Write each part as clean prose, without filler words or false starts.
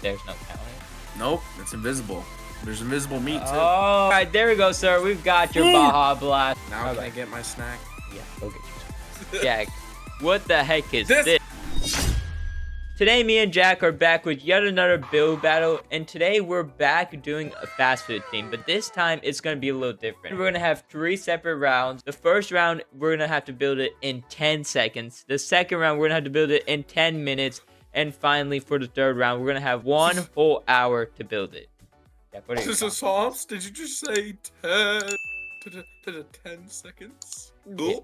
There's no counter. Nope, it's invisible. There's invisible meat too. Oh, all right, there we go, sir. We've got your Baja Blast. Now can I get my snack? Yeah, go get your Jack. What the heck is this? Today, me and Jack are back with yet another build battle, and today we're back doing a fast food theme, but this time it's going to be a little different. We're going to have 3 separate rounds. The first round, we're going to have to build it in 10 seconds. The second round, we're going to have to build it in 10 minutes. And finally, for the third round, we're going to have 1 whole hour to build it. Jack, what are you This is sauce? Did you just say 10 seconds? Yeah.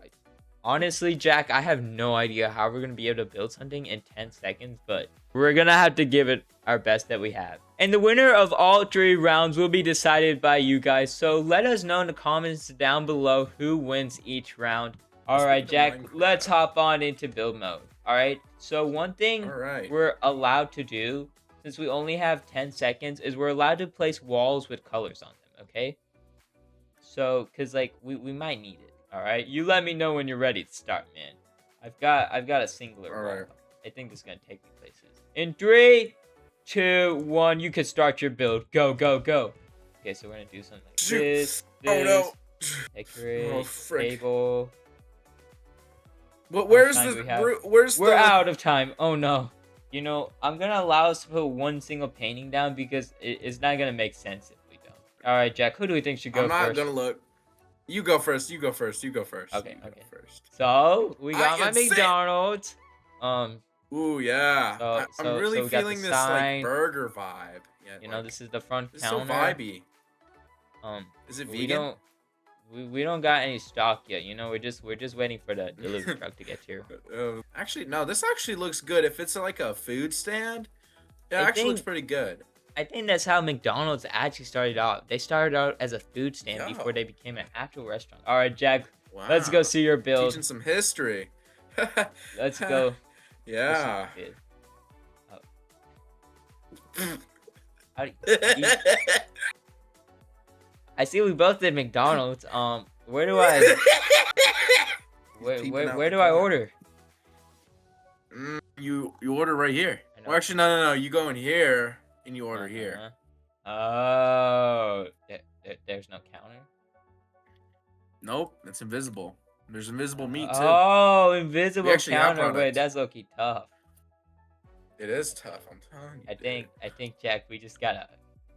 Honestly, Jack, I have no idea how we're going to be able to build something in 10 seconds, but we're going to have to give it our best that we have. And the winner of all 3 rounds will be decided by you guys, so let us know in the comments down below who wins each round. Alright, Jack, let's hop on into build mode. Alright, so one thing we're allowed to do, since we only have 10 seconds, is we're allowed to place walls with colors on them, okay? So, because, like, we might need it. All right, you let me know when you're ready to start, man. I've got a singular. All right. I think this is gonna take me places. In 3, 2, 1, you can start your build. Go, go, go. Okay, so we're gonna do something like this. Oh no. Decorate table. But where's the? We're out of time. Oh no. You know, I'm gonna allow us to put one single painting down because it's not gonna make sense if we don't. All right, Jack. Who do we think should go first? I'm not gonna look. You go first. You go first. You go first. Okay. So we got my McDonald's. Ooh yeah. I'm really feeling this like burger vibe. Yeah. You know, this is the front it's counter. So vibey. Is it vegan? We don't got any stock yet. You know, we're just waiting for the delivery truck to get here. Actually, no. This actually looks good. If it's like a food stand, it actually looks pretty good. I think that's how McDonald's actually started out. They started out as a food stand before they became an actual restaurant. All right, Jack, let's go see your build. Teaching some history. Let's go. Yeah. I see we both did McDonald's. Where do I? Where do I order? You order right here. Well, actually, no. You go in here. And you order here. Oh, there's no counter? Nope, it's invisible. There's invisible meat too. Oh, invisible counter. Wait, that's low-key tough. It is tough, I'm telling you. I think, Jack, we just gotta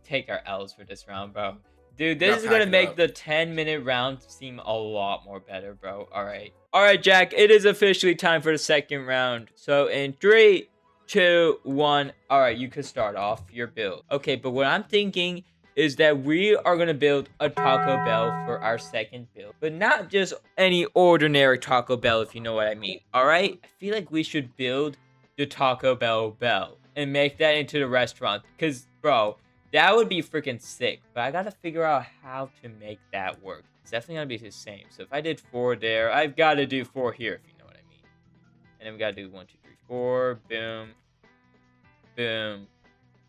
take our L's for this round, bro. Dude, this is gonna make the 10-minute round seem a lot more better, bro. All right, Jack, it is officially time for the second round. So in 3, 2, 1. All right, you could start off your build. Okay, but what I'm thinking is that we are going to build a Taco Bell for our second build. But not just any ordinary Taco Bell, if you know what I mean. All right? I feel like we should build the Taco Bell and make that into the restaurant. Because, bro, that would be freaking sick. But I got to figure out how to make that work. It's definitely going to be the same. So if I did 4 there, I've got to do 4 here, if you know what I mean. And then we got to do 1, 2, 3, 4, boom, boom,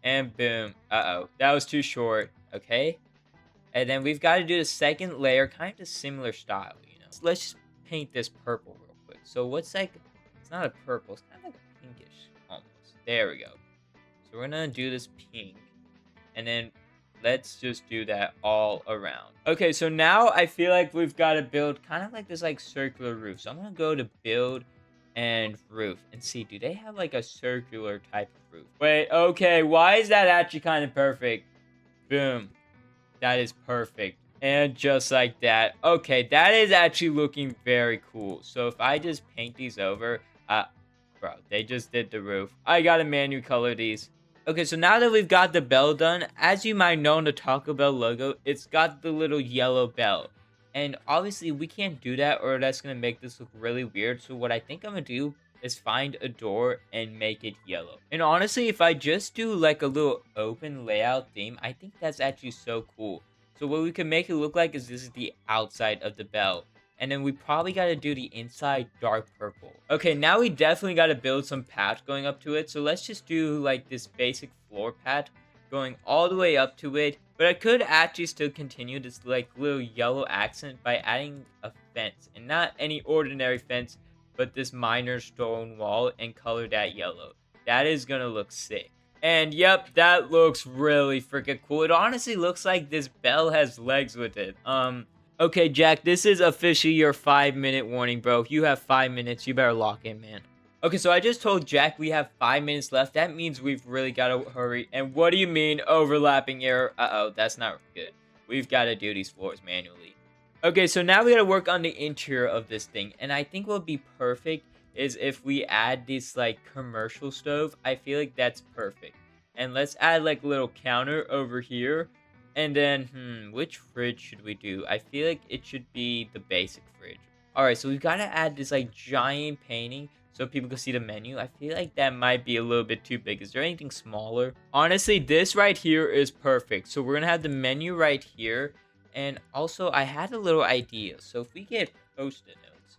and boom. Uh-oh, that was too short. Okay, and then we've got to do the second layer, kind of similar style, you know. So let's just paint this purple real quick. So what's like, it's not a purple, it's kind of like a pinkish almost. There we go. So we're gonna do this pink, and then let's just do that all around. Okay, so now I feel like we've got to build kind of like this like circular roof. So I'm gonna go to build and roof and see, do they have like a circular type of roof? Wait, okay, why is that actually kind of perfect? Boom, that is perfect. And just like that. Okay, that is actually looking very cool. So if I just paint these over, bro, they just did the roof. I gotta manually color these. Okay, so now that we've got the bell done, as you might know in the Taco Bell logo, it's got the little yellow bell. And obviously, we can't do that or that's going to make this look really weird. So what I think I'm going to do is find a door and make it yellow. And honestly, if I just do like a little open layout theme, I think that's actually so cool. So what we can make it look like is this is the outside of the bell. And then we probably got to do the inside dark purple. Okay, now we definitely got to build some paths going up to it. So let's just do like this basic floor path going all the way up to it. But I could actually still continue this like little yellow accent by adding a fence. And not any ordinary fence, but this minor stone wall and color that yellow. That is gonna look sick. And yep, that looks really freaking cool. It honestly looks like this bell has legs with it. Okay, Jack, this is officially your 5-minute warning, bro. You have 5 minutes. You better lock in, man. Okay, so I just told Jack we have 5 minutes left. That means we've really got to hurry. And what do you mean overlapping error? Uh-oh, that's not good. We've got to do these floors manually. Okay, so now we got to work on the interior of this thing. And I think what would be perfect is if we add this, like, commercial stove. I feel like that's perfect. And let's add, like, a little counter over here. And then, which fridge should we do? I feel like it should be the basic fridge. Alright, so we've got to add this, like, giant painting so people can see the menu. I feel like that might be a little bit too big. Is there anything smaller? Honestly, this right here is perfect. So we're going to have the menu right here. And also, I had a little idea. So if we get Post-it notes,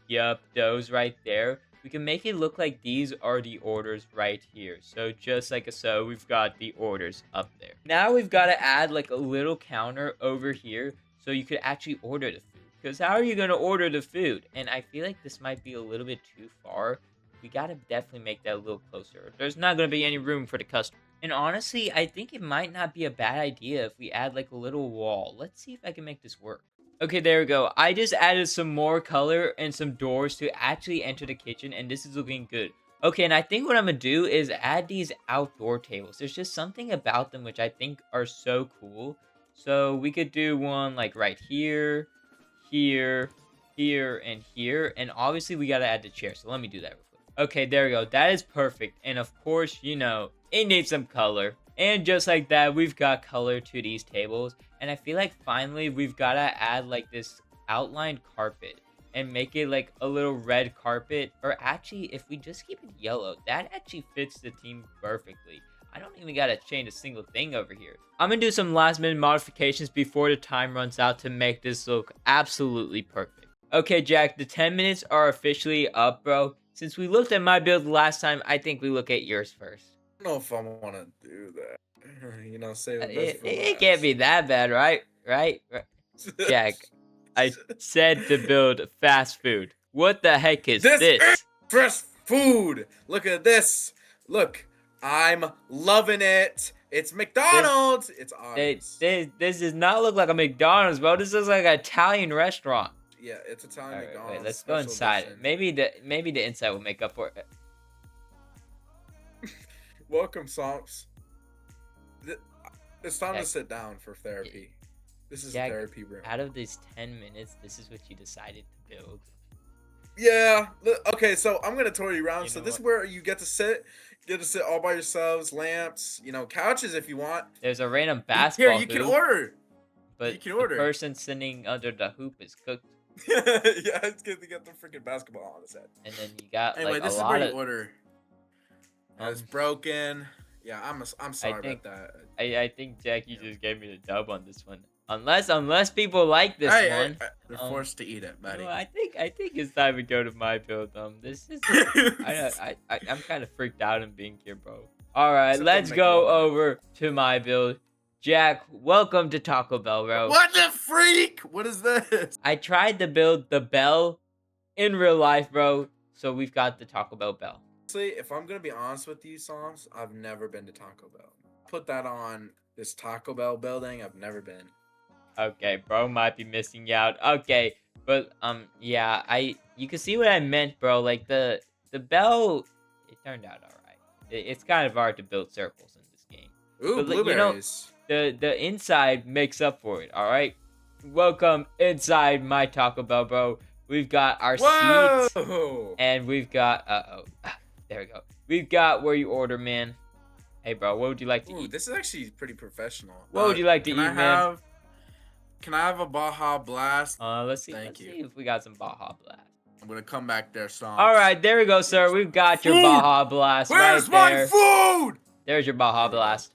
yep, those right there, we can make it look like these are the orders right here. So just like so, we've got the orders up there. Now we've got to add like a little counter over here so you could actually order the food. Because how are you going to order the food? And I feel like this might be a little bit too far. We got to definitely make that a little closer. There's not going to be any room for the customer. And honestly, I think it might not be a bad idea if we add like a little wall. Let's see if I can make this work. Okay, there we go. I just added some more color and some doors to actually enter the kitchen, and this is looking good. Okay, and I think what I'm gonna do is add these outdoor tables. There's just something about them which I think are so cool. So we could do one like right here, here, here, and here. And obviously we gotta add the chair, so let me do that real quick. Okay, there we go. That is perfect. And of course, you know, it needs some color. And just like that, we've got color to these tables. And I feel like finally we've got to add like this outlined carpet and make it like a little red carpet. Or actually, if we just keep it yellow, that actually fits the theme perfectly. I don't even got to change a single thing over here. I'm going to do some last minute modifications before the time runs out to make this look absolutely perfect. Okay, Jack, the 10 minutes are officially up, bro. Since we looked at my build last time, I think we look at yours first. I don't know if I want to do that. You know, save the best for It can't be that bad, right? Right? Jack, I said to build fast food. What the heck is this? Is fresh food. Look at this. Look, I'm loving it. It's McDonald's. It's obvious. This does not look like a McDonald's, bro. This looks like an Italian restaurant. Yeah, it's Italian McDonald's. Wait, let's go inside. Maybe the inside will make up for it. Welcome, Sonks. It's time to sit down for therapy. This is Jack, a therapy room. Out of these 10 minutes, this is what you decided to build. Yeah. Okay, so I'm gonna tour you around. So this is where you get to sit. You get to sit all by yourselves. Lamps, you know, couches if you want. There's a random basketball hoop. Here, you can order. But the person sitting under the hoop is cooked. Yeah, it's good to get the freaking basketball on his head. And then you got anyway, like this a is lot where of you order. It's broken. Yeah, I'm sorry about that. I think Jack, you just gave me the dub on this one. Unless people like this one, they're forced to eat it, buddy. No, I think it's time to go to my build. This is I'm kind of freaked out in being here, bro. All right, let's go over to my build. Jack, welcome to Taco Bell, bro. What the freak? What is this? I tried to build the bell in real life, bro. So we've got the Taco Bell bell. If I'm gonna be honest with you, Psalms, I've never been to Taco Bell. Put that on this Taco Bell building. I've never been. Okay, bro might be missing out. Okay, but yeah, you can see what I meant, bro. Like the bell, it turned out all right. It's kind of hard to build circles in this game. Ooh, but, blueberries. You know, the inside makes up for it. All right. Welcome inside my Taco Bell, bro. We've got our seats, and we've got there we go. We've got where you order, man. Hey, bro, what would you like to eat? This is actually pretty professional. What would you like to eat, man? Can I have a Baja Blast? Let's see. Let's see if we got some Baja Blast. I'm gonna come back there, son. All right, there we go, sir. We've got your Baja Blast Where's right there. Where's my food? There's your Baja Blast.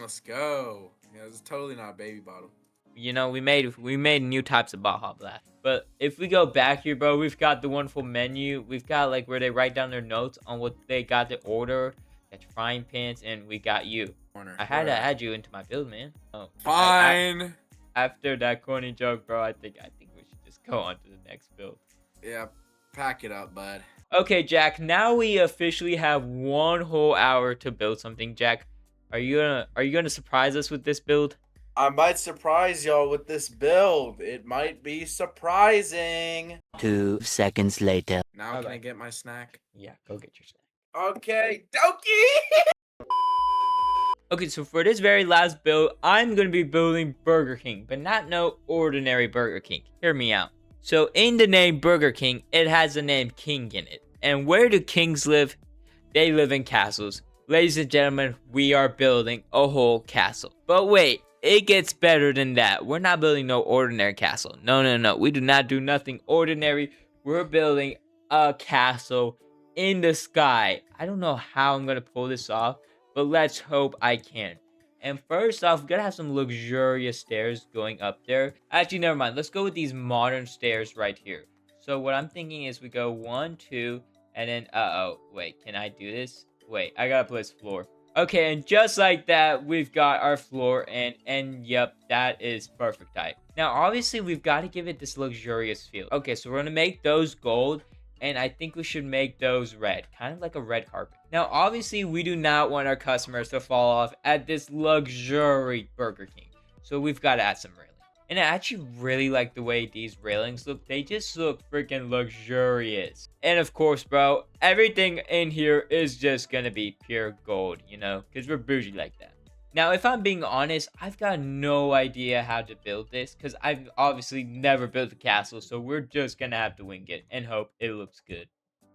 Let's go. Yeah, it's totally not a baby bottle. You know, we made new types of Baja Blast. But if we go back here, bro, we've got the wonderful menu. We've got like where they write down their notes on what they got to order. Got your frying pans, and we got you. I had to add you into my build, man. Oh, fine. After that corny joke, bro, I think we should just go on to the next build. Yeah, pack it up, bud. Okay, Jack, now we officially have 1 whole hour to build something. Jack, are you gonna surprise us with this build? I might surprise y'all with this build. It might be surprising. 2 seconds later. Now All can I right. get my snack? Yeah, go get your snack. Okay, Doki! Okay, so for this very last build, I'm going to be building Burger King, but not no ordinary Burger King. Hear me out. So in the name Burger King, it has the name King in it. And where do kings live? They live in castles. Ladies and gentlemen, we are building a whole castle. But wait, it gets better than that. We're not building no ordinary castle. No, no, no. We do not do nothing ordinary. We're building a castle in the sky. I don't know how I'm going to pull this off, but let's hope I can. And first off, we gotta have some luxurious stairs going up there. Actually, never mind. Let's go with these modern stairs right here. So what I'm thinking is we go 1, 2, and then, wait, can I do this? Wait, I gotta place floor. Okay, and just like that, we've got our floor, and yep, that is perfect height. Now, obviously, we've got to give it this luxurious feel. Okay, so we're gonna make those gold, and I think we should make those red, kind of like a red carpet. Now, obviously, we do not want our customers to fall off at this luxury Burger King, so we've got to add some railing. And I actually really like the way these railings look. They just look freaking luxurious. And of course, bro, everything in here is just gonna be pure gold, you know, because we're bougie like that. Now, if I'm being honest, I've got no idea how to build this because I've obviously never built a castle, so we're just gonna have to wing it and hope it looks good.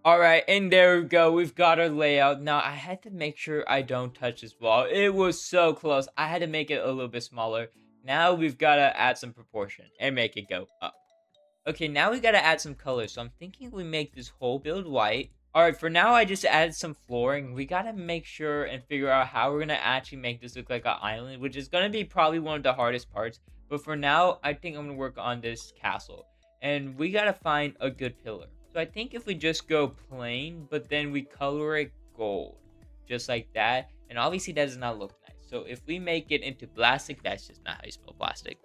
Alright, and there we go. We've got our layout. Now, I had to make sure I don't touch this wall. It was so close. I had to make it a little bit smaller. Now we've got to add some proportion and make it go up. Okay, now we got to add some color. So I'm thinking we make this whole build white. Alright, for now I just added some flooring. We got to make sure and figure out how we're going to actually make this look like an island, which is going to be probably one of the hardest parts. But for now, I think I'm going to work on this castle. And we got to find a good pillar. So I think if we just go plain, but then we color it gold. Just like that. And obviously that does not look nice. So if we make it into plastic, that's just not how you spell plastic.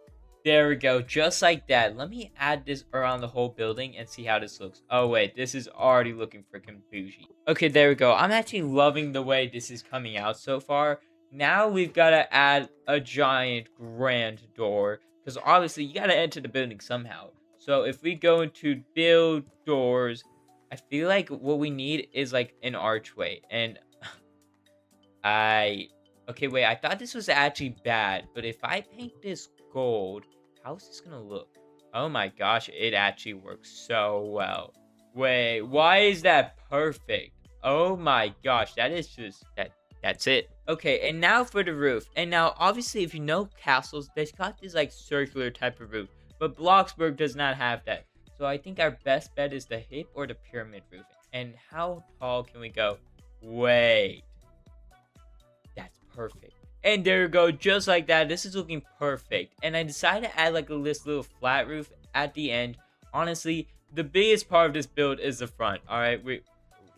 There we go, just like that. Let me add this around the whole building and see how this looks. Oh wait, this is already looking freaking bougie. Okay, there we go. I'm actually loving the way this is coming out so far. Now we've got to add a giant grand door, because obviously you got to enter the building somehow. So if we go into build doors, I feel like what we need is like an archway. And okay, wait, I thought this was actually bad, but if I paint this gold, how's this gonna look? Oh my gosh, it actually works so well. Wait, why is that perfect? Oh my gosh, that is just, that's it. Okay, and now for the roof. And now, obviously, if you know castles, they've got this like circular type of roof, but Bloxburg does not have that. So I think our best bet is the hip or the pyramid roofing. And how tall can we go? Wait. That's perfect. And there we go, just like that. This is looking perfect. And I decided to add like this little flat roof at the end. Honestly, the biggest part of this build is the front. Alright,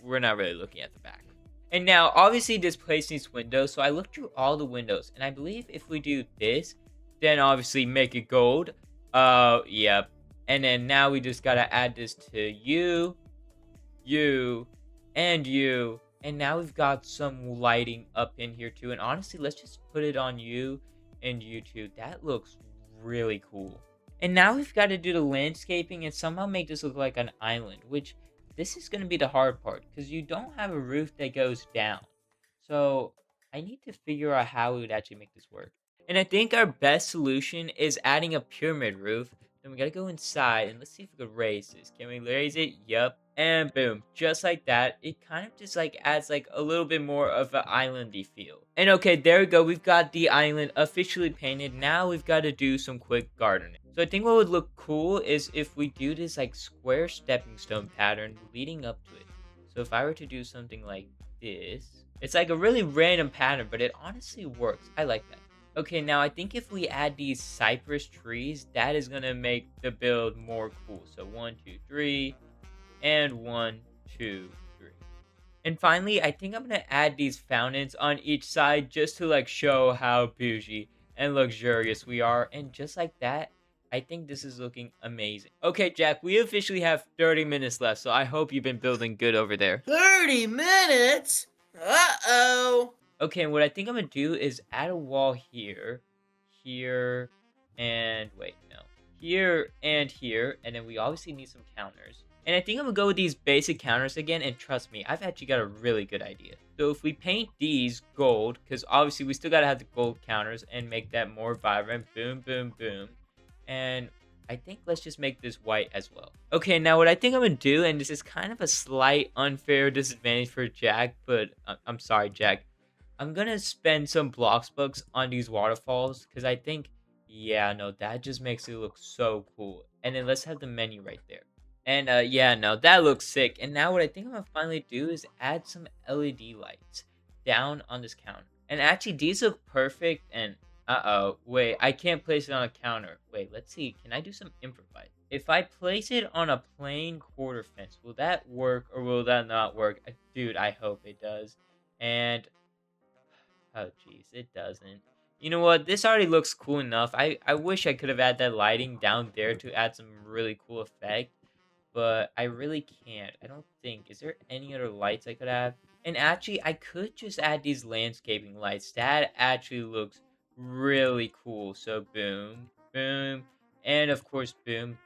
we're not really looking at the back. And now, obviously, this place needs windows. So I looked through all the windows. And I believe if we do this, then obviously make it gold. Yep. And then now we just gotta add this to you, and you. And now we've got some lighting up in here too. And honestly, let's just put it on you and you too. That looks really cool. And now we've got to do the landscaping and somehow make this look like an island, which this is going to be the hard part because you don't have a roof that goes down. So I need to figure out how we would actually make this work. And I think our best solution is adding a pyramid roof. Then we got to go inside and let's see if we could raise this. Can we raise it? Yup. And boom, just like that, it kind of just like adds like a little bit more of an islandy feel. And okay, there we go. We've got the island officially painted. Now we've got to do some quick gardening. So I think what would look cool is if we do this like square stepping stone pattern leading up to it. So if I were to do something like this, it's like a really random pattern, but it honestly works. I like that. Okay, now I think if we add these cypress trees, that is going to make the build more cool. So 1, 2, 3. And 1, 2, 3. And finally, I think I'm gonna add these fountains on each side just to like show how bougie and luxurious we are. And just like that, I think this is looking amazing. Okay, Jack, we officially have 30 minutes left, so I hope you've been building good over there. 30 minutes? Uh-oh. Okay, and what I think I'm gonna do is add a wall here, here, and wait, no. Here and here, and then we obviously need some counters. And I think I'm gonna go with these basic counters again, and trust me, I've actually got a really good idea. So if we paint these gold, because obviously we still gotta have the gold counters and make that more vibrant, boom, boom, boom. And I think let's just make this white as well. Okay, now what I think I'm gonna do, and this is kind of a slight unfair disadvantage for Jack, but I'm sorry, Jack. I'm gonna spend some Bloxbucks on these waterfalls because I think, yeah, no, that just makes it look so cool. And then let's have the menu right there. And yeah, no, that looks sick. And now what I think I'm gonna finally do is add some LED lights down on this counter. And actually, these look perfect. And wait, I can't place it on a counter. Wait, let's see. Can I do some improvise? If I place it on a plain quarter fence, will that work or will that not work? Dude, I hope it does. And oh, jeez, it doesn't. You know what? This already looks cool enough. I wish I could have added that lighting down there to add some really cool effect. But I really can't. I don't think. Is there any other lights I could have? And actually, I could just add these landscaping lights. That actually looks really cool. So, boom, boom, and of course, boom.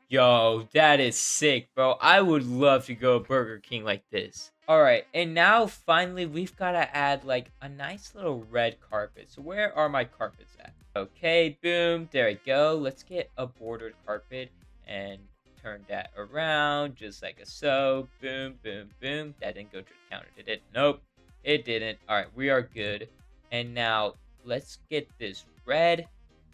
Yo, that is sick, bro. I would love to go Burger King like this. Alright, and now finally we've got to add like a nice little red carpet. So where are my carpets at? Okay, boom, there we go. Let's get a bordered carpet and turn that around just like so. Boom, boom, boom. That didn't go to the counter, did it? Nope, it didn't. Alright, we are good. And now let's get this red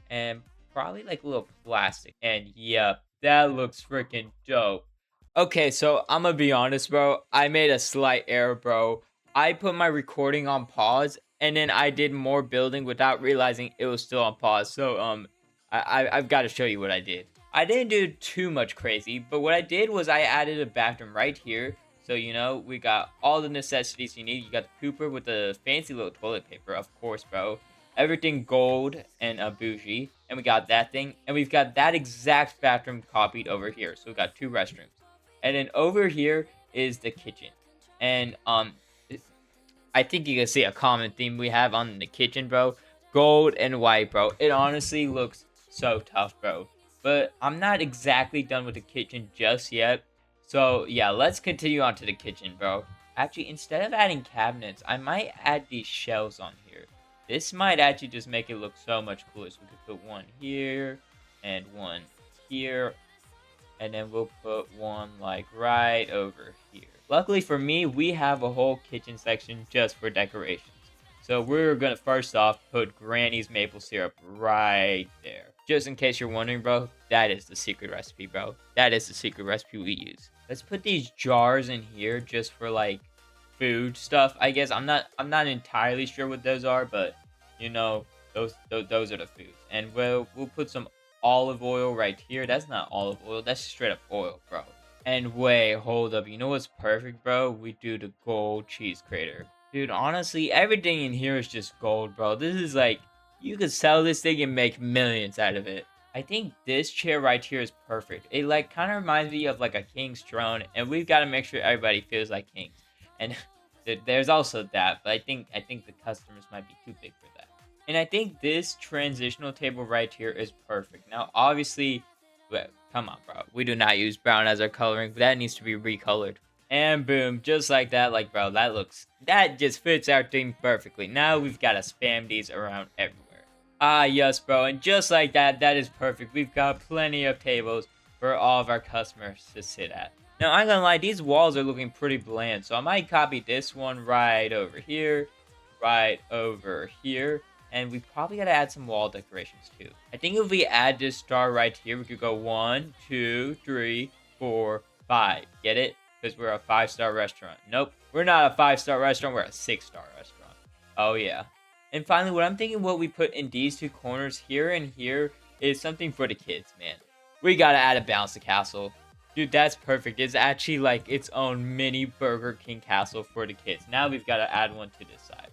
and probably like a little plastic. And yep, that looks freaking dope. Okay, so I'm gonna be honest, bro. I made a slight error, bro. I put my recording on pause, and then I did more building without realizing it was still on pause. So, I've got to show you what I did. I didn't do too much crazy, but what I did was I added a bathroom right here. So, you know, we got all the necessities you need. You got the Cooper with the fancy little toilet paper, of course, bro. Everything gold and bougie. And we got that thing. And we've got that exact bathroom copied over here. So we got 2 restrooms. And then over here is the kitchen. And I think you can see a common theme we have on the kitchen, bro. Gold and white, bro. It honestly looks so tough, bro. But I'm not exactly done with the kitchen just yet. So yeah, let's continue on to the kitchen, bro. Actually, instead of adding cabinets, I might add these shelves on here. This might actually just make it look so much cooler. So we could put one here and one here. And then we'll put one like right over here. Luckily for me, we have a whole kitchen section just for decorations. So we're gonna first off put Granny's maple syrup right there. Just in case you're wondering, bro, that is the secret recipe, bro. That is the secret recipe we use. Let's put these jars in here just for like food stuff. I guess I'm not entirely sure what those are, but you know, those are the foods. And we'll put some olive oil right here. That's not olive oil, that's straight up oil, bro. And wait, hold up, you know what's perfect, bro? We do the gold cheese grater. Dude, honestly, everything in here is just gold, bro. This is like, you could sell this thing and make millions out of it. I think this chair right here is perfect. It like kind of reminds me of like a king's throne, and we've got to make sure everybody feels like kings. And there's also that, but I think the customers might be too big for that. And I think this transitional table right here is perfect. Now, obviously, well, come on, bro. We do not use brown as our coloring, but that needs to be recolored. And boom, just like that, like, bro, that just fits our theme perfectly. Now we've got to spam these around everywhere. Ah, yes, bro, and just like that, that is perfect. We've got plenty of tables for all of our customers to sit at. Now, I'm gonna lie, these walls are looking pretty bland, so I might copy this one right over here, and we probably gotta add some wall decorations too. I think if we add this star right here, we could go 1, 2, 3, 4, 5. Get it? Because we're a 5-star restaurant. Nope, we're not a 5-star restaurant, we're a 6-star restaurant. Oh yeah. And finally, what I'm thinking what we put in these 2 corners here and here is something for the kids, man. We gotta add a bouncy castle. Dude, that's perfect. It's actually like its own mini Burger King castle for the kids. Now we've got to add one to this side.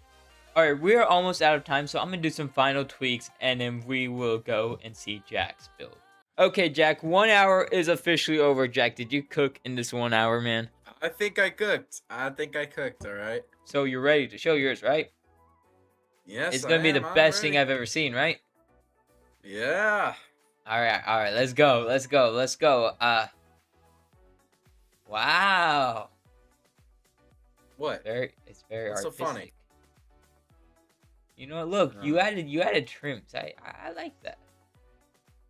All right, we are almost out of time, so I'm gonna do some final tweaks, and then we will go and see Jack's build. Okay, Jack, 1 hour is officially over. Jack, did you cook in this 1 hour, man? I think I cooked. All right. So you're ready to show yours, right? Yes, It's gonna be the I'm best thing ready. I've ever seen, right? Yeah. All right, let's go. Wow. What? It's very What's so artistic. funny? You know what? Look, No. you added trims. I like that.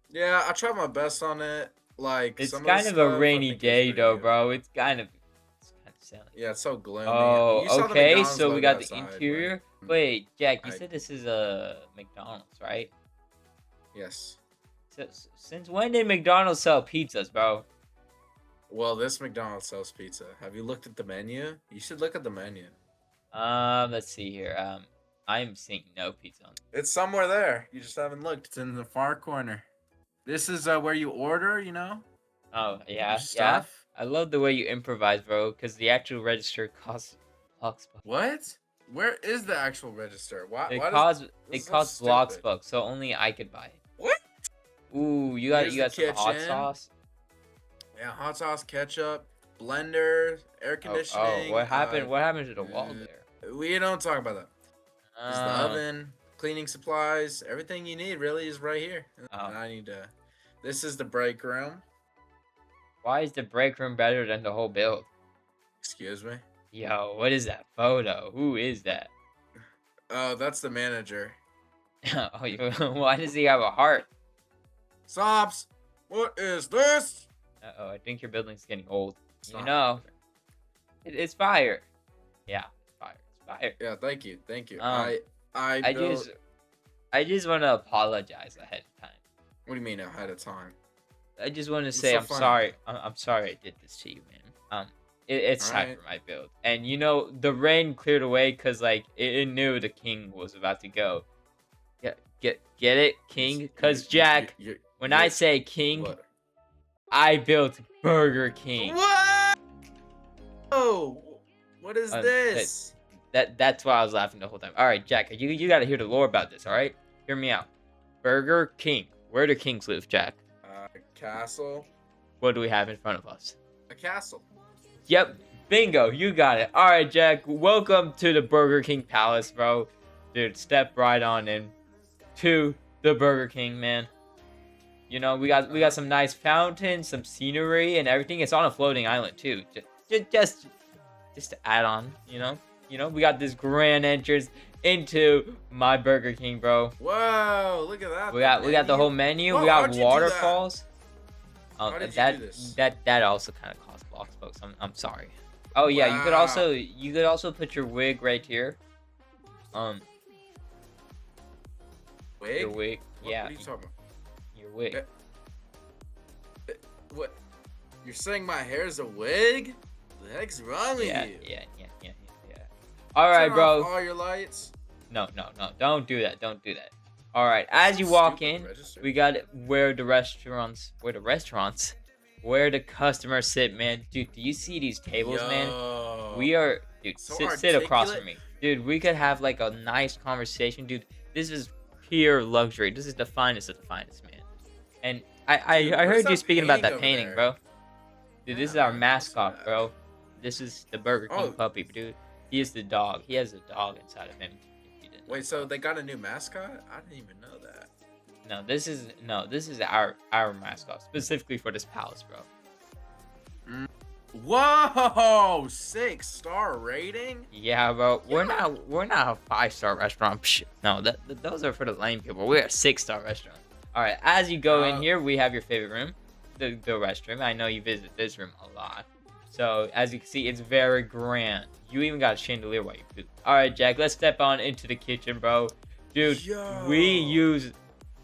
Yeah, I tried my best on it. Like It's some of kind the of stuff, a I rainy think it's day pretty though, good. bro. It's kind of silly. Yeah, it's so gloomy. Oh, You saw the okay. McDonald's So we logo got the outside, interior. right? Wait, Jack, you I- said this is a McDonald's, right? Yes. So, since when did McDonald's sell pizzas, bro? Well, this McDonald's sells pizza. Have you looked at the menu? You should look at the menu. Let's see here. I'm seeing no pizza on. It's somewhere there. You just haven't looked. It's in the far corner. This is where you order, you know? Oh, your yeah. stuff. I love the way you improvise, bro, because the actual register costs blocks. What? Where is the actual register? Why? It why costs this is so costs blocks stupid. bucks, so only I could buy it. What? Ooh, you got Here's the some hot kitchen. sauce. Yeah, hot sauce, ketchup, blender, air conditioning. What happened? What happened to the wall uh, there? We don't talk about that. There's the Uh, oven, cleaning supplies, everything you need really is right here. Oh. And I need to. This is the break room. Why is the break room better than the whole build? Excuse me. Yo, what is that photo? Who is that? Oh, that's the manager. Oh, why does he have a heart? Sobs, what is this? Uh-oh, I think your building's getting old. It's You not. know, it's fire. Yeah, fire. It's fire. Yeah, thank you. I I built, I just want to apologize ahead of time. What do you mean ahead of time? I just want to What's say so I'm funny? sorry. I'm sorry I did this to you, man. It's time Alright. for my build, and you know the rain cleared away because like it knew the king was about to go. Get it, king? Because Jack, when I say king, What? I built Burger King. What? Oh, what is Uh, this? That's why I was laughing the whole time. All right, Jack, you got to hear the lore about this. All right, hear me out. Burger King. Where do kings live, Jack? Castle. What do we have in front of us? A castle. Yep, bingo, you got it. All right, Jack, welcome to the Burger King Palace, bro. Dude, step right on in to the Burger King, man. You know, we got some nice fountains, some scenery, and everything. It's on a floating island too. Just to add on, you know, we got this grand entrance into my Burger King, bro. Whoa, look at that. We got the whole menu. Whoa, We got how'd you do that? waterfalls. How did you do that this? that also kind of costs blocks, folks. I'm sorry. Oh yeah, you could also put your wig right here. Wig? Your wig. What, Yeah, What are you talking about? your wig. What? You're saying my hair's a wig? The heck's wrong with Yeah, you? yeah. All right, Turn off bro. all your lights. No, don't do that. All right, as you walk Stupid in, register. we got where the customers sit, man. Dude, do you see these tables, man? Yo. We are, dude. So Sit across from articulate. me, dude. We could have like a nice conversation, dude. This is pure luxury. This is the finest of the finest, man. And I Dude, heard where's you that speaking about painting that over painting, there? bro. Dude, this is Yeah, our what's mascot, that? bro. This is the Burger King Oh. puppy, dude. He is the dog. He has a dog inside of him. if you didn't know. Wait, so they got a new mascot? I didn't even know that. No, this is our mascot specifically for this palace, bro. Whoa! 6-star rating? Yeah, bro. We're not a 5-star restaurant. Psh, no, those are for the lame people. We're a 6-star restaurant. All right, as you go in here, we have your favorite room, the restroom. I know you visit this room a lot. So as you can see, it's very grand. You even got a chandelier while you poop. All right, Jack, let's step on into the kitchen, bro. Dude, Yo. we use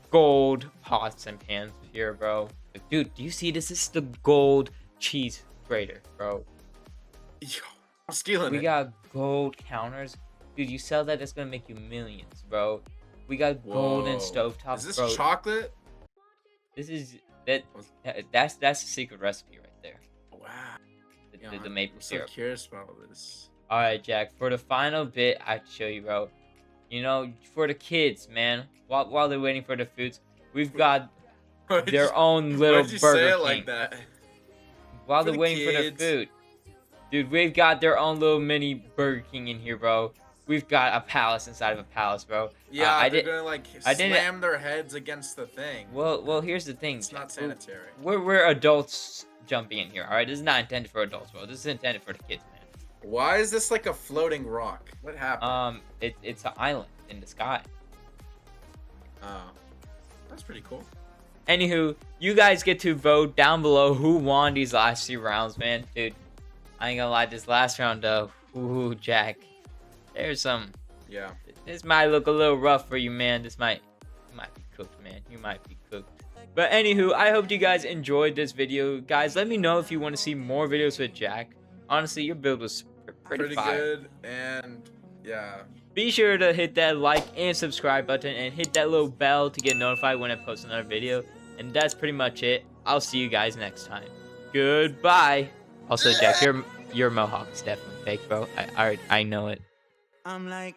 gold pots and pans here, bro. Dude, do you see this? This is the gold cheese grater, bro. Yo, I'm stealing We it. got gold counters. Dude, you sell that, it's gonna make you millions, bro. We got golden Whoa. stovetops, Is this bro. chocolate? This is that's the secret recipe right there. Wow. The maple I'm so syrup. curious about this. All right, Jack. For the final bit, I show you, bro. You know, for the kids, man. While they're waiting for the foods, we've got Why'd their you- own little Why'd you Burger say it King. like that? While For they're the waiting for the kids. food. Dude, we've got their own little mini Burger King in here, bro. We've got a palace inside of a palace, bro. Yeah, I they're did. gonna like I didn't- slam their heads against the thing. Well, here's the thing. It's not sanitary. We're adults jumping in here, all right? This is not intended for adults, bro. This is intended for the kids, man. Why is this like a floating rock? What happened? It's an island in the sky. Oh, that's pretty cool. Anywho, you guys get to vote down below who won these last 2 rounds, man. Dude, I ain't gonna lie, this last round though, ooh, Jack, there's some. Yeah. This might look a little rough for you, man. You might be cooked, man. You might be cooked. But anywho, I hope you guys enjoyed this video. Guys, let me know if you want to see more videos with Jack. Honestly, your build was pretty fire. Good, and yeah. Be sure to hit that like and subscribe button and hit that little bell to get notified when I post another video. And that's pretty much it. I'll see you guys next time. Goodbye. Also, Jack, your mohawk is definitely fake, bro. I know it. I'm like,